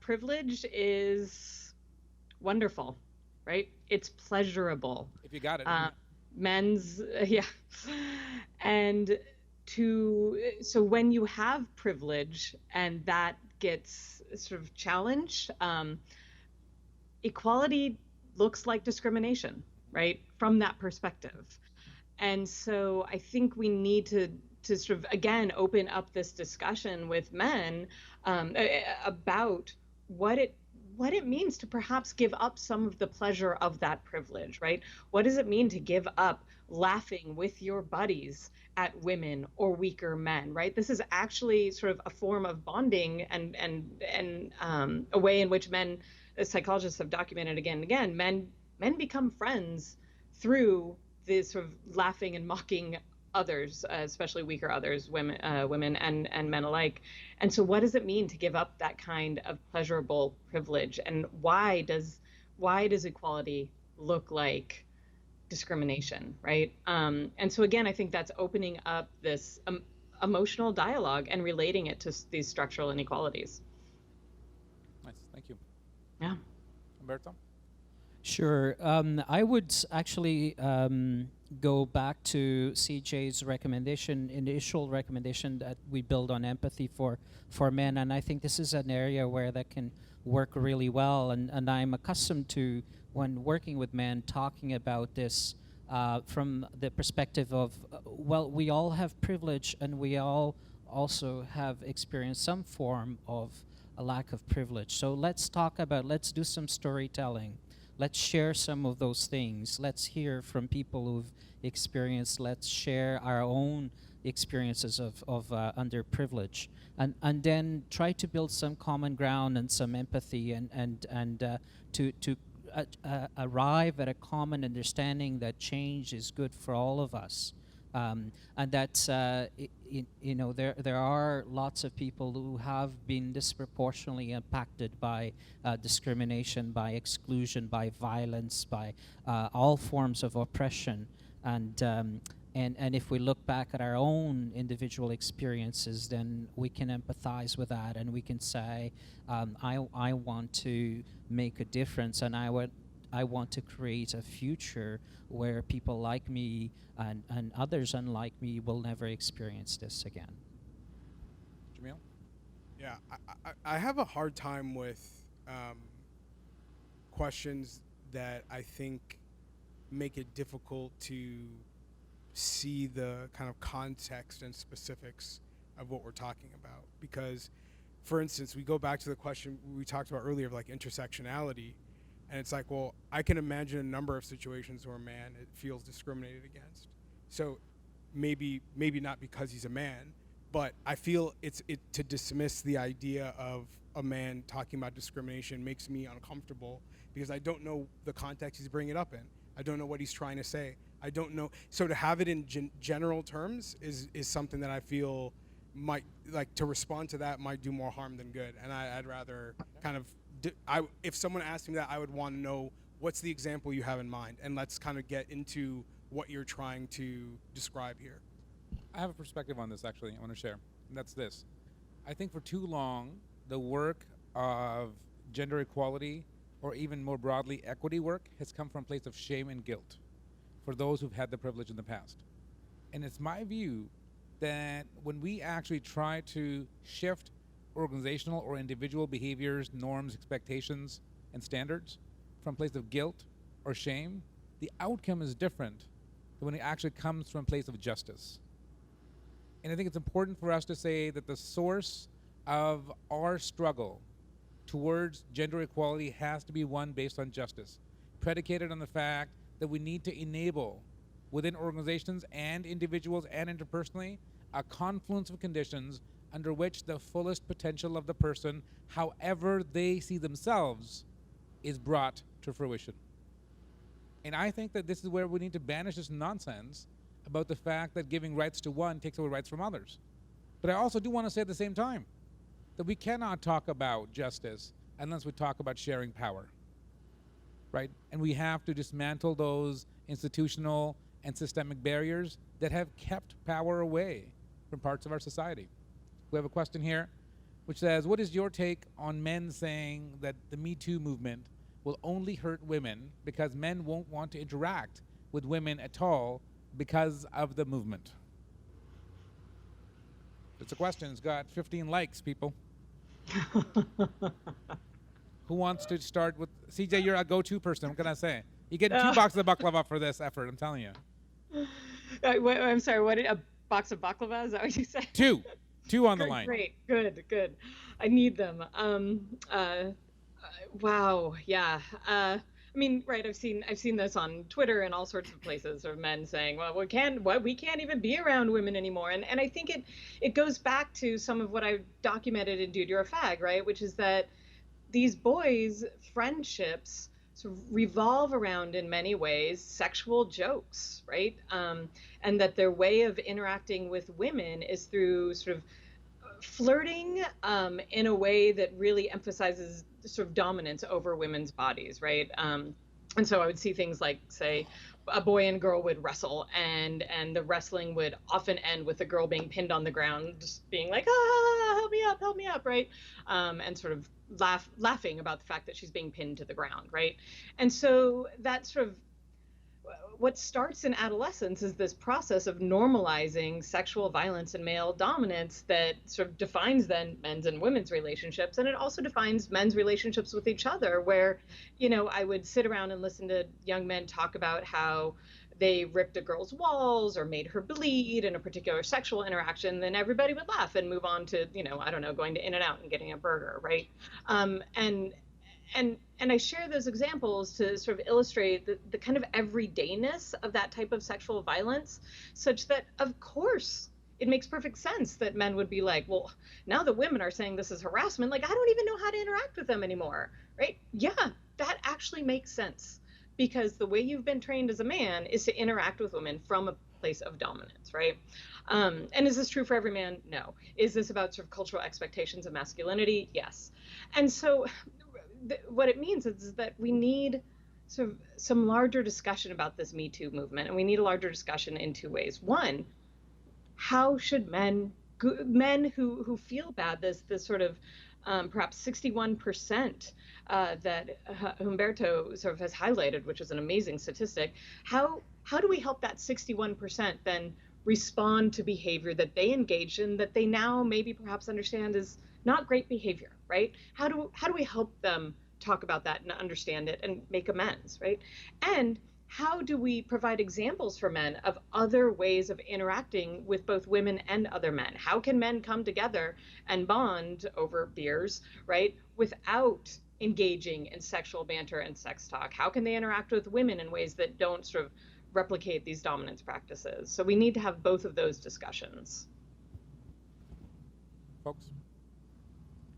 Privilege is wonderful, right? It's pleasurable. If you got it. Yeah. And so when you have privilege and that gets sort of challenged, equality looks like discrimination, right? From that perspective. And so I think we need to sort of, again, open up this discussion with men about what it means to perhaps give up some of the pleasure of that privilege, right? What does it mean to give up laughing with your buddies at women or weaker men, right? This is actually sort of a form of bonding and a way in which men, as psychologists have documented again and again, men become friends through this sort of laughing and mocking others, especially weaker others, women and men alike. And so what does it mean to give up that kind of pleasurable privilege? And why does equality look like discrimination, right? And so again, I think that's opening up this emotional dialogue and relating it to these structural inequalities. Nice, thank you. Yeah. Humberto? Sure. I would actually go back to CJ's initial recommendation that we build on empathy for men, and I think this is an area where that can work really well, and I'm accustomed to, when working with men, talking about this from the perspective of, well, we all have privilege and we all also have experienced some form of a lack of privilege. So let's do some storytelling. let's share some of those things. Let's hear from people who've experienced. Let's share our own experiences of underprivilege, and then try to build some common ground and some empathy, and to arrive at a common understanding that change is good for all of us. And that there are lots of people who have been disproportionately impacted by discrimination, by exclusion, by violence, by all forms of oppression. And if we look back at our own individual experiences, then we can empathize with that, and we can say, I want to make a difference, and I want to create a future where people like me and others unlike me will never experience this again. Jamil? Yeah, I have a hard time with questions that I think make it difficult to see the kind of context and specifics of what we're talking about. Because, for instance, we go back to the question we talked about earlier of like intersectionality, and it's like, well, I can imagine a number of situations where a man feels discriminated against. So maybe not because he's a man, but I feel it to dismiss the idea of a man talking about discrimination makes me uncomfortable, because I don't know the context he's bringing it up in. I don't know what he's trying to say. I don't know. So to have it in general terms is something that I feel might, like, to respond to that might do more harm than good. And I'd rather kind of, if someone asked me that, I would want to know what's the example you have in mind, and let's kind of get into what you're trying to describe here. I have a perspective on this, actually, I want to share, and that's this. I think for too long, the work of gender equality, or even more broadly, equity work, has come from a place of shame and guilt for those who've had the privilege in the past. And it's my view that when we actually try to shift organizational or individual behaviors, norms, expectations, and standards from a place of guilt or shame, the outcome is different than when it actually comes from a place of justice. And I think it's important for us to say that the source of our struggle towards gender equality has to be one based on justice, predicated on the fact that we need to enable within organizations and individuals and interpersonally a confluence of conditions under which the fullest potential of the person, however they see themselves, is brought to fruition. And I think that this is where we need to banish this nonsense about the fact that giving rights to one takes away rights from others. But I also do want to say at the same time that we cannot talk about justice unless we talk about sharing power, right? And we have to dismantle those institutional and systemic barriers that have kept power away from parts of our society. We have a question here which says, what is your take on men saying that the Me Too movement will only hurt women because men won't want to interact with women at all because of the movement? It's a question. It's got 15 likes, people. Who wants to start with? CJ, you're a go-to person. What can I say? You get 2 boxes of baklava for this effort, I'm telling you. I'm sorry, what, a box of baklava? Is that what you said? 2 on the line. Great, good. I need them. Wow, yeah. I mean, right, I've seen this on Twitter and all sorts of places of men saying, well, we can't even be around women anymore. And I think it goes back to some of what I've documented in Dude, You're a Fag, right? Which is that these boys' friendships sort of revolve around, in many ways, sexual jokes, right? And that their way of interacting with women is through sort of flirting in a way that really emphasizes sort of dominance over women's bodies, right? And so I would see things like, say, a boy and girl would wrestle, and the wrestling would often end with the girl being pinned on the ground, just being like, help me up, right? And sort of laughing about the fact that she's being pinned to the ground, right? And so that sort of, what starts in adolescence is this process of normalizing sexual violence and male dominance that sort of defines then men's and women's relationships. And it also defines men's relationships with each other, where, I would sit around and listen to young men talk about how they ripped a girl's walls or made her bleed in a particular sexual interaction, then everybody would laugh and move on to, I don't know, going to In-N-Out and getting a burger, right? and I share those examples to sort of illustrate the kind of everydayness of that type of sexual violence, such that, of course, it makes perfect sense that men would be like, well, now that women are saying this is harassment, like, I don't even know how to interact with them anymore, right? Yeah, that actually makes sense, because the way you've been trained as a man is to interact with women from a place of dominance, right? And is this true for every man? No. Is this about sort of cultural expectations of masculinity? Yes. And so what it means is that we need sort of some larger discussion about this Me Too movement, and we need a larger discussion in two ways. One, how should men who feel bad, this sort of perhaps 61% that Humberto sort of has highlighted, which is an amazing statistic, how do we help that 61% then respond to behavior that they engage in, that they now maybe perhaps understand is not great behavior, right? How do we help them talk about that and understand it and make amends, right? And how do we provide examples for men of other ways of interacting with both women and other men? How can men come together and bond over beers, right, without engaging in sexual banter and sex talk? How can they interact with women in ways that don't sort of replicate these dominance practices? So we need to have both of those discussions. Folks?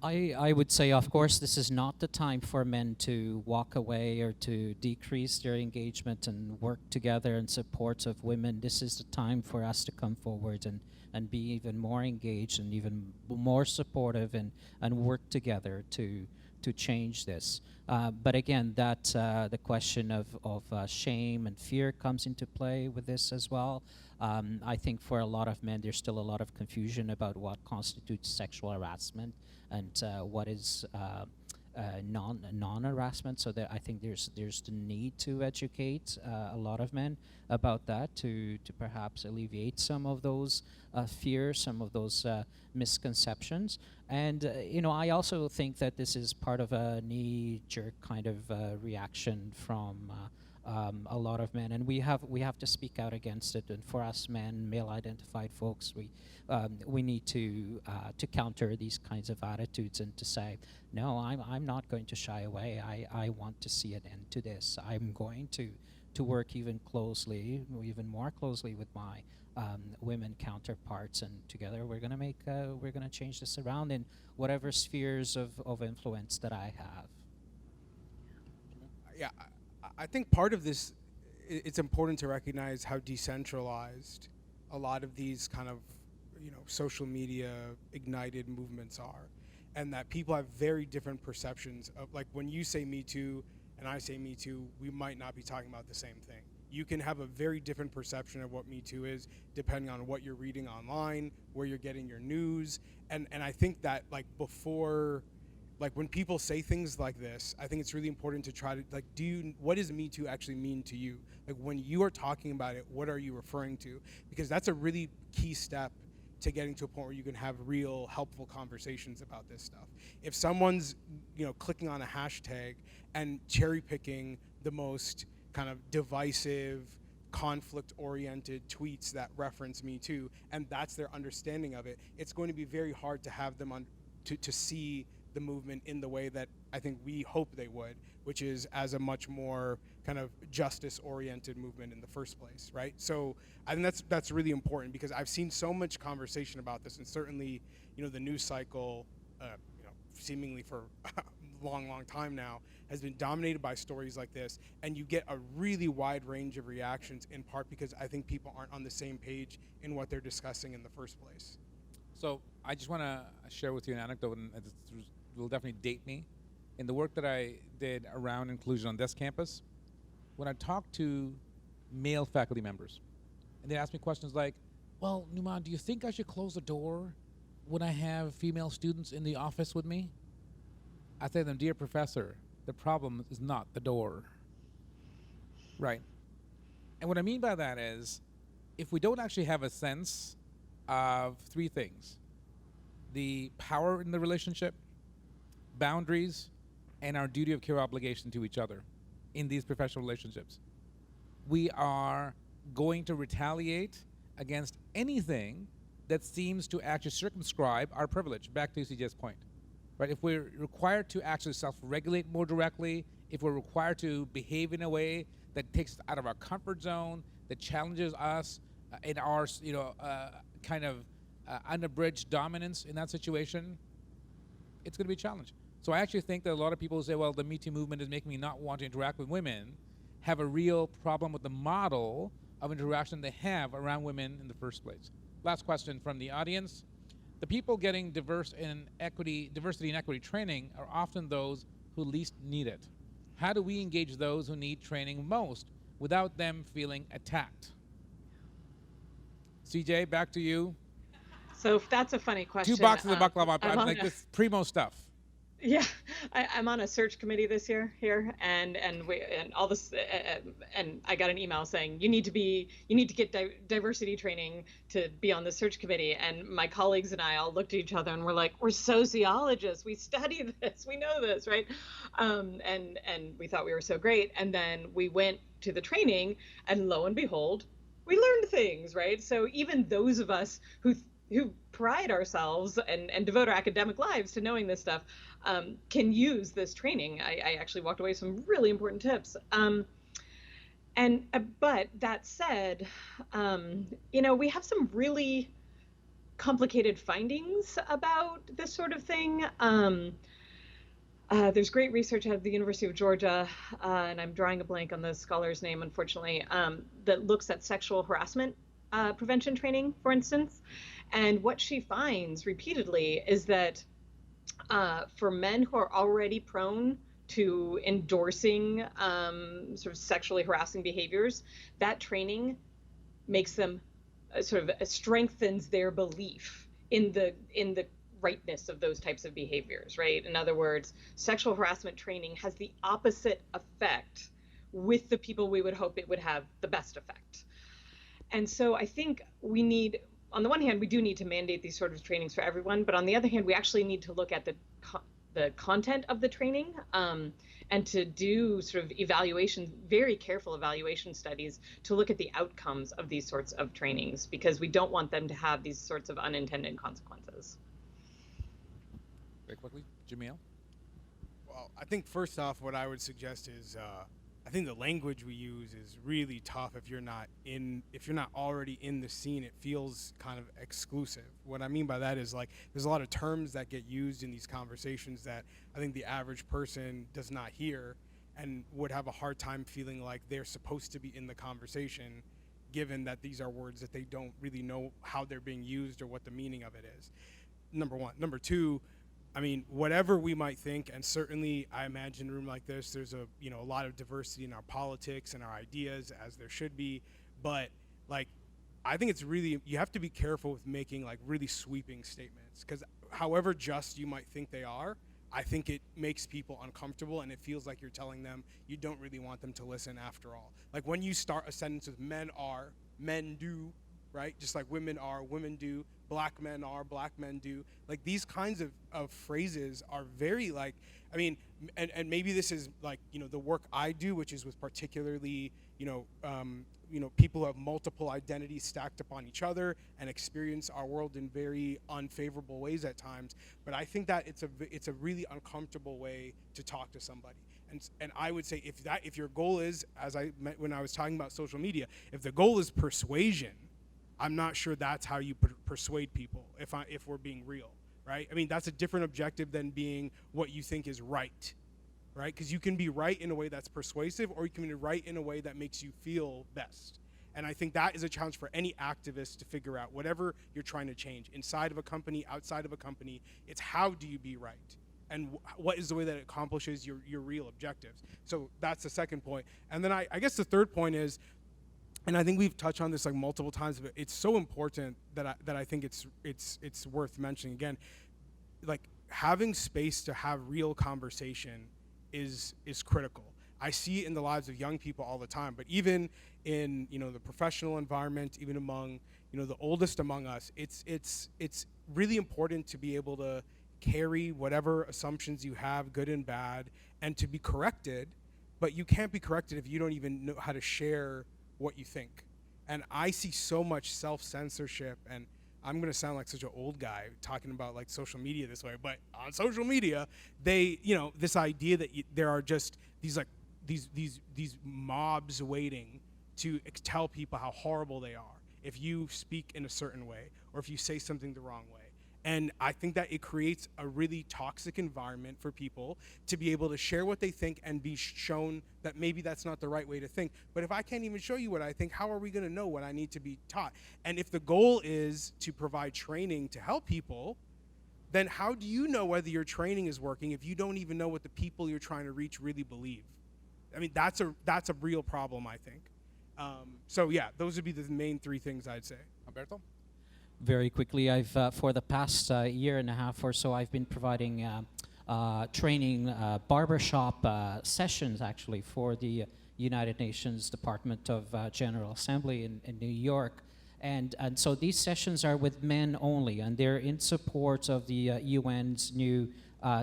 I would say, of course, this is not the time for men to walk away or to decrease their engagement and work together in support of women. This is the time for us to come forward and be even more engaged and even more supportive and work together to change this. But again, that the question of shame and fear comes into play with this as well. I think for a lot of men, there's still a lot of confusion about what constitutes sexual harassment and what is non-harassment. So I think there's the need to educate a lot of men about that to perhaps alleviate some of those fears, some of those misconceptions. And I also think that this is part of a knee-jerk kind of reaction from a lot of men, and we have to speak out against it. And for us men, male-identified folks, we need to counter these kinds of attitudes and to say, no, I'm not going to shy away. I want to see an end to this. I'm going to work even more closely with my women counterparts, and together we're gonna change this around in whatever spheres of influence that I have. Yeah, I think part of this, it's important to recognize how decentralized a lot of these kind of, social media ignited movements are, and that people have very different perceptions of, like, when you say Me Too and I say Me Too, we might not be talking about the same thing. You can have a very different perception of what Me Too is depending on what you're reading online, where you're getting your news, and I think that, like, before, like, when people say things like this, I think it's really important to try to, like, what does Me Too actually mean to you? Like, when you are talking about it, what are you referring to? Because that's a really key step to getting to a point where you can have real helpful conversations about this stuff. If someone's, clicking on a hashtag and cherry picking the most kind of divisive, conflict-oriented tweets that reference Me Too, and that's their understanding of it, it's going to be very hard to have them to see the movement in the way that I think we hope they would, which is as a much more kind of justice-oriented movement in the first place, right? So I think that's really important, because I've seen so much conversation about this, and certainly, the news cycle, seemingly for a long time now, has been dominated by stories like this, and you get a really wide range of reactions, in part because I think people aren't on the same page in what they're discussing in the first place. So I just want to share with you an anecdote, and it will definitely date me. In the work that I did around inclusion on this campus, when I talked to male faculty members, and they asked me questions like, well, Nouman, do you think I should close the door when I have female students in the office with me? I say to them, dear professor, the problem is not the door. Right. And what I mean by that is, if we don't actually have a sense of three things: the power in the relationship, boundaries, and our duty of care obligation to each other in these professional relationships, we are going to retaliate against anything that seems to actually circumscribe our privilege. Back to CJ's point. right? If we're required to actually self-regulate more directly, if we're required to behave in a way that takes us out of our comfort zone, that challenges us in our, kind of unabridged dominance in that situation, it's going to be a challenge. So I actually think that a lot of people who say, well, the Me Too movement is making me not want to interact with women, have a real problem with the model of interaction they have around women in the first place. Last question from the audience. The people getting diversity and equity training are often those who least need it. How do we engage those who need training most without them feeling attacked? CJ, back to you. So if that's a funny question. 2 boxes of baklava. I'm like this primo stuff. Yeah, I'm on a search committee this year here, and all this, and I got an email saying you need to get diversity training to be on the search committee, and my colleagues and I all looked at each other and we're like, we're sociologists, we study this, we know this, right? And we thought we were so great, and then we went to the training, and lo and behold, we learned things, right? So even those of us who pride ourselves and devote our academic lives to knowing this stuff can use this training. I actually walked away with some really important tips. But that said, we have some really complicated findings about this sort of thing. There's great research out of the University of Georgia, and I'm drawing a blank on the scholar's name, unfortunately, that looks at sexual harassment prevention training, for instance. And what she finds repeatedly is that for men who are already prone to endorsing sort of sexually harassing behaviors, that training makes them strengthens their belief in the rightness of those types of behaviors, right? In other words, sexual harassment training has the opposite effect with the people we would hope it would have the best effect. And so I think we need, on the one hand, we do need to mandate these sort of trainings for everyone, but on the other hand, we actually need to look at the content of the training and to do sort of evaluation, very careful evaluation studies to look at the outcomes of these sorts of trainings, because we don't want them to have these sorts of unintended consequences. Very quickly, Jamil. Well, I think first off, what I would suggest is I think the language we use is really tough if you're not already in the scene. It feels kind of exclusive. What I mean by that is, like, there's a lot of terms that get used in these conversations that I think the average person does not hear and would have a hard time feeling like they're supposed to be in the conversation, given that these are words that they don't really know how they're being used or what the meaning of it is. Number one. Number two, I mean, whatever we might think, and certainly I imagine in a room like this, there's a lot of diversity in our politics and our ideas, as there should be. But like, I think it's really, you have to be careful with making like really sweeping statements, because however just you might think they are, I think it makes people uncomfortable, and it feels like you're telling them you don't really want them to listen after all. Like when you start a sentence with men are, men do, right? Just like women are, women do, black men are, black men do. Like these kinds of phrases are very like, I mean, and maybe this is like, the work I do, which is with particularly, people who have multiple identities stacked upon each other and experience our world in very unfavorable ways at times. But I think that it's a really uncomfortable way to talk to somebody. And I would say if your goal is, as I meant when I was talking about social media, if the goal is persuasion, I'm not sure that's how you persuade people, if we're being real, right? I mean, that's a different objective than being what you think is right? Because you can be right in a way that's persuasive, or you can be right in a way that makes you feel best. And I think that is a challenge for any activist to figure out, whatever you're trying to change, inside of a company, outside of a company, it's how do you be right? And what is the way that it accomplishes your real objectives? So that's the second point. And then I guess the third point is, and I think we've touched on this like multiple times, but it's so important that I think it's worth mentioning again. Like, having space to have real conversation is critical. I see it in the lives of young people all the time, but even in the professional environment, even among the oldest among us, it's really important to be able to carry whatever assumptions you have, good and bad, and to be corrected. But you can't be corrected if you don't even know how to share what you think. And I see so much self-censorship and I'm going to sound like such an old guy talking about like social media this way, but on social media, they, this idea that there are just these like these mobs waiting to tell people how horrible they are if you speak in a certain way or if you say something the wrong way. And I think that it creates a really toxic environment for people to be able to share what they think and be shown that maybe that's not the right way to think. But if I can't even show you what I think, how are we going to know what I need to be taught? And if the goal is to provide training to help people, then how do you know whether your training is working if you don't even know what the people you're trying to reach really believe? I mean, that's a real problem, I think. So yeah, those would be the main three things I'd say. Humberto? Very quickly, I've for the past year and a half or so, I've been providing training barbershop sessions actually for the United Nations Department of General Assembly in New York. And so these sessions are with men only, and they're in support of the UN's new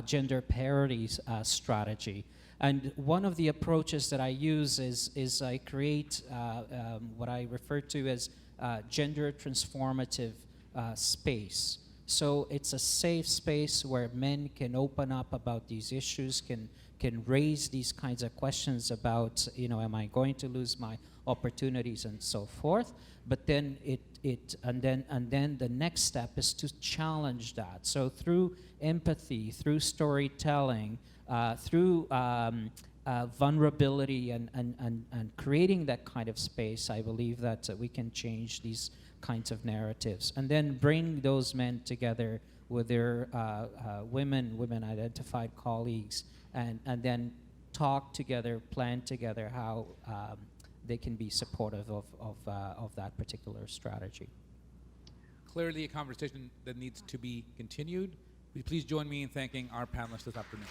gender parity strategy. And one of the approaches that I use is I create what I refer to as gender transformative space. So it's a safe space where men can open up about these issues, can raise these kinds of questions about, am I going to lose my opportunities and so forth. But then and then the next step is to challenge that. So through empathy, through storytelling, through vulnerability and creating that kind of space, I believe that we can change these kinds of narratives, and then bring those men together with their women identified colleagues, and then talk together, plan together how they can be supportive of that particular strategy. Clearly a conversation that needs to be continued. Will you please join me in thanking our panelists this afternoon?